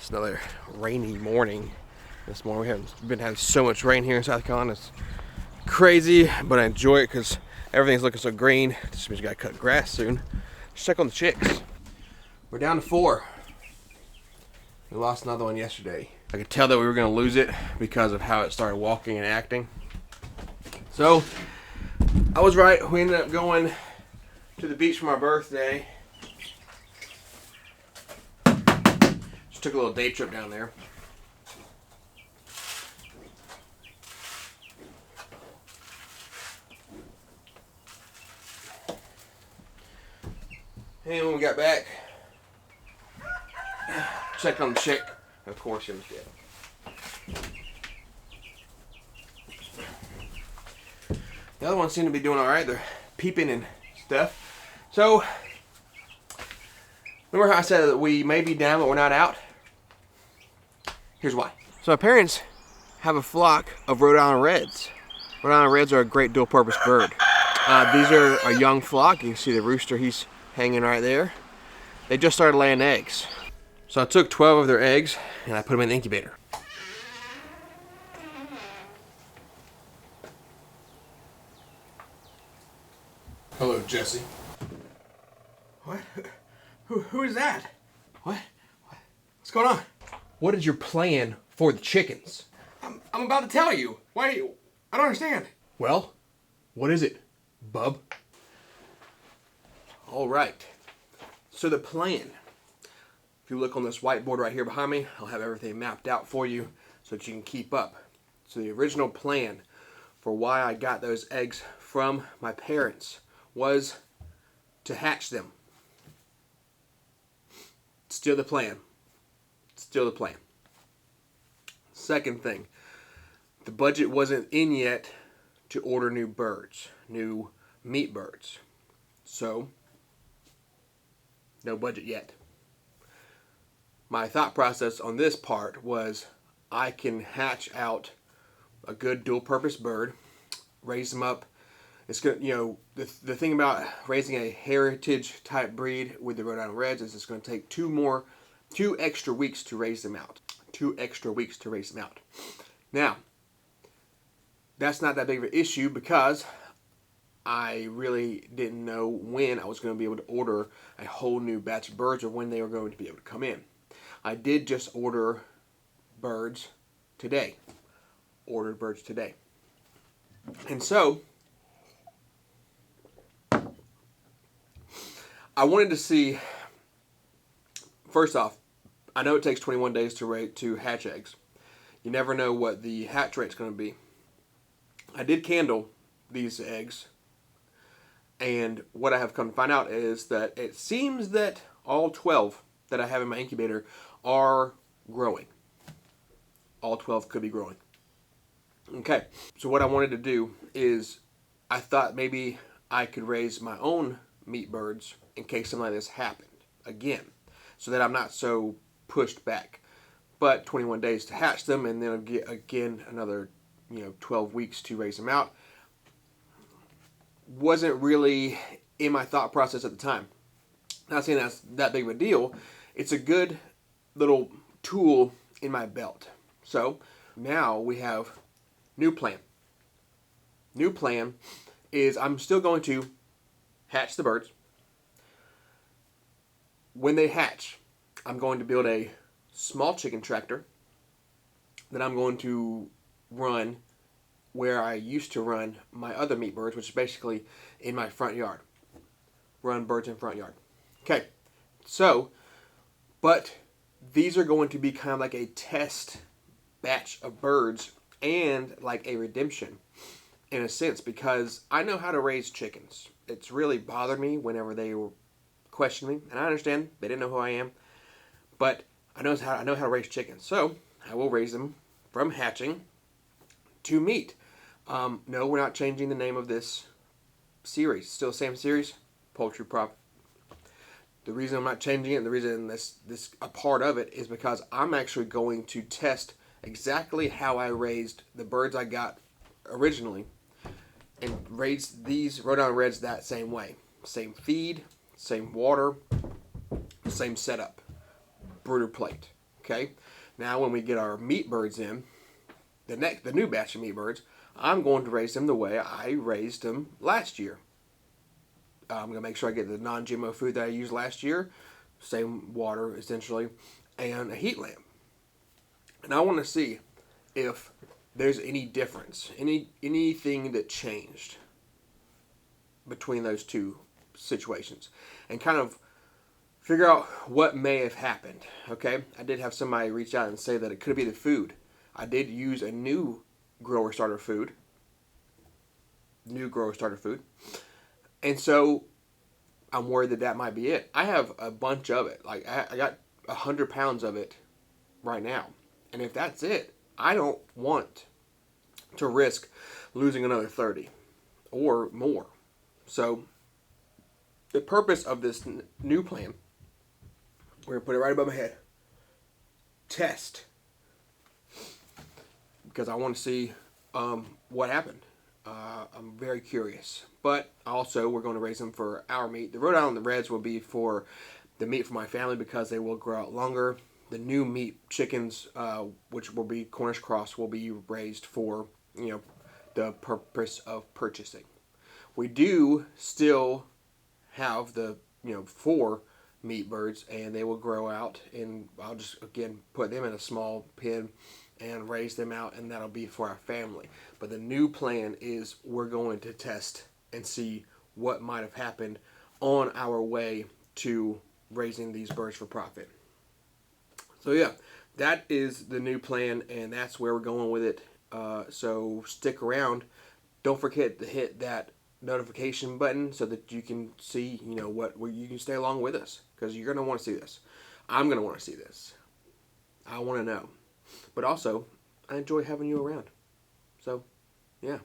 It's another rainy morning. This morning we've been having so much rain here in South Carolina. It's crazy, but I enjoy it because everything's looking so green. This means we gotta cut grass soon. Let's check on the chicks. We're down to 4. We lost another one yesterday. I could tell that we were gonna lose it because of how it started walking and acting. So I was right. We ended up going to the beach for my birthday. Just took a little day trip down there. And when we got back, checked on the chick. Of course, she was dead. The other ones seem to be doing all right. They're peeping and stuff. So, remember how I said that we may be down, but we're not out? Here's why. So my parents have a flock of Rhode Island Reds. Rhode Island Reds are a great dual-purpose bird. These are a young flock. You can see the rooster, he's hanging right there. They just started laying eggs. So I took 12 of their eggs and I put them in the incubator. Hello, Jesse. What? Who is that? What? What's going on? What is your plan for the chickens? I'm about to tell you. Why? I don't understand. Well, what is it, bub? All right. So the plan. If you look on this whiteboard right here behind me, I'll have everything mapped out for you so that you can keep up. So the original plan for why I got those eggs from my parents was to hatch them. Still the plan. Still the plan. Second thing, the budget wasn't in yet to order new birds, new meat birds. So, no budget yet. My thought process on this part was I can hatch out a good dual-purpose bird, raise them up. It's gonna, the thing about raising a heritage type breed with the Rhode Island Reds is it's going to take 2 extra weeks to raise them out. 2 extra weeks to raise them out. Now, that's not that big of an issue because I really didn't know when I was going to be able to order a whole new batch of birds or when they were going to be able to come in. I did just order birds today. Ordered birds today. And so, I wanted to see, first off, I know it takes 21 days to hatch eggs. You never know what the hatch rate's going to be. I did candle these eggs, and what I have come to find out is that it seems that all 12 that I have in my incubator are growing. All 12 could be growing. Okay, so what I wanted to do is I thought maybe I could raise my own meat birds in case something like this happened again, so that I'm not so pushed back. But 21 days to hatch them, and then again another 12 weeks to raise them out wasn't really in my thought process at the time. Not saying that's that big of a deal. It's a good little tool in my belt. So now we have new plan. New plan is I'm still going to hatch the birds. When they hatch, I'm going to build a small chicken tractor that I'm going to run where I used to run my other meat birds, which is basically in my front yard. Run birds in front yard. Okay, so, but these are going to be kind of like a test batch of birds and like a redemption in a sense, because I know how to raise chickens. It's really bothered me whenever they were questioning me, and I understand they didn't know who I am, but I know how to raise chickens. So I will raise them from hatching to meat. No, we're not changing the name of this series. Still the same series, Poultry Prop. The reason I'm not changing it, and the reason this a part of it, is because I'm actually going to test exactly how I raised the birds I got originally and raised these Rhode Island Reds that same way. Same feed, same water, same setup. Brooder plate. Okay. Okay, now when we get our meat birds in, the new batch of meat birds, I'm going to raise them the way I raised them last year. I'm going to make sure I get the non-GMO food that I used last year, same water essentially, and a heat lamp. And I want to see if there's any difference, anything that changed between those two situations, and kind of figure out what may have happened. Okay, I did have somebody reach out and say that it could be the food. I did use a new grower starter food, and so I'm worried that that might be it. I have a bunch of it. Like I got 100 pounds of it right now, and if that's it, I don't want to risk losing another 30 or more. So the purpose of this new plan, we're going to put it right above my head. Test. Because I want to see what happened. I'm very curious. But also, we're going to raise them for our meat. The Rhode Island Reds will be for the meat for my family because they will grow out longer. The new meat chickens, which will be Cornish cross, will be raised for, the purpose of purchasing. We do still have the, 4 meat birds, and they will grow out, and I'll just, again, put them in a small pen and raise them out, and that'll be for our family. But the new plan is we're going to test and see what might have happened on our way to raising these birds for profit. So yeah, that is the new plan, and that's where we're going with it. So stick around. Don't forget to hit that notification button so that you can see, where you can stay along with us, because you're going to want to see this. I'm going to want to see this. I want to know. But also, I enjoy having you around. So, yeah.